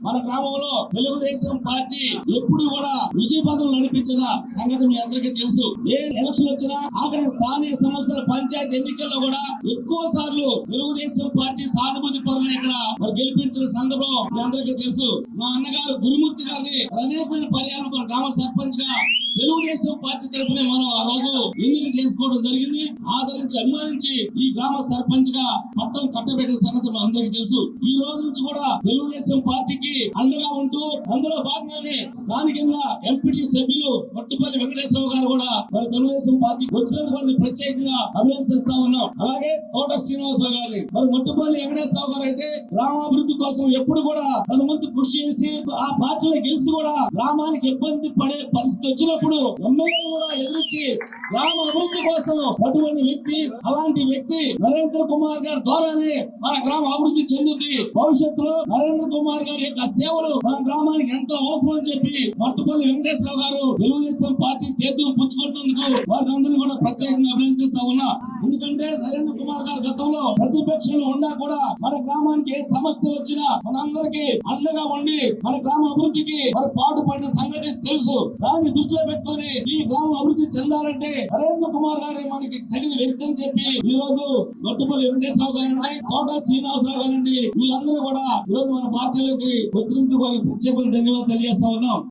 మన గ్రామంలో తెలుగుదేశం పార్టీ ఎప్పుడు కూడా విజయ పథం నడిపించిన సంగతి మీ అందరికీ తెలుసు. ఏ ఎలక్షన్ వచ్చినా ఆఖరి స్థానిక సంస్థల పంచాయతీ ఎన్నికల్లో కూడా ఎక్కువ సార్లు తెలుగుదేశం పార్టీ సానుభూతి పరులు ఇక్కడ మరి గెలిపించిన సందర్భం మీ అందరికీ తెలుసు. మా అన్నగారు గురుమూర్తి గారిని అనేకమైన పర్యాలు మన గ్రామ సర్పంచ్ గా తెలుగుదేశం పార్టీ తరఫున మనం ఆ రోజు ఎన్నిక చేసుకోవడం జరిగింది. ఆదరించి అభిమానించి ఈ గ్రామ సర్పంచ్ గా పట్టం కట్టబెట్టిన సంగతి మన అందరికీ తెలుసు. ఈ రోజు నుంచి కూడా తెలుగుదేశం పార్టీకి అండగా ఉంటూ అందులో భాగంగానే స్థానికంగా ఎంపీటీ సభ్యులు మట్టుపల్లి వెంకటేశ్వరరావు గారు కూడా మరి తెలుగుదేశం పార్టీకి వచ్చినందుకు ప్రత్యేకంగా అభినందిస్తా ఉన్నాం. అలాగే తోట శ్రీనివాసరావు గారిని మరి మట్టుపల్లి వెంకటేశ్వరరావు గారు అయితే గ్రామాభివృద్ధి కోసం ఎప్పుడు కూడా తన ముందు కృషి చేసి ఆ పార్టీలో గెలిచి కూడా గ్రామానికి ఇబ్బంది పడే పరిస్థితి వచ్చినప్పుడు ఎమ్మెల్యేలు కూడా ఎదురించి గ్రామ అభివృద్ధి కోసం అటువంటి వ్యక్తి, అలాంటి వ్యక్తి నరేంద్ర కుమార్ గారి ద్వారానే మన గ్రామ అభివృద్ధి చెందుతుంది. భవిష్యత్తులో నరేంద్ర కుమార్ గారి యొక్క సేవలు మన గ్రామానికి ఎంతో అవసరం అని చెప్పి మట్టుపల్లి వెంకటేశ్వరరావు గారు తెలుగుదేశం పార్టీ తీర్థం పుచ్చుకుంటున్నందుకు వారి అందరినీ కూడా ప్రత్యేకంగా అభినందిస్తా ఉన్నా. ఎందుకంటే నరేంద్ర కుమార్ గారు గతంలో ప్రతిపక్షంలో ఉన్నా కూడా మన గ్రామానికి ఏ సమస్య వచ్చినా మనందరికీ అండగా ఉండి మన గ్రామ అభివృద్ధికి మరి పాటుపడిన సంగతి తెలుసు. దాన్ని దృష్టిలో పెట్టుకుని ఈ గ్రామం అభివృద్ధి చెందాలంటే నరేంద్ర కుమార్ గారే మనకి తగిన వ్యక్తి అని చెప్పి ఈ రోజు మట్టుపల్లి వెంకటేశ్వరరావు గారండి, తోట శ్రీనివాసరావు గారండి, వీళ్ళందరూ కూడా ఈ రోజు మన పార్టీలోకి వచ్చినందుకు వారికి ప్రత్యేకంగా ధన్యవాదాలు తెలియజేస్తా ఉన్నాం.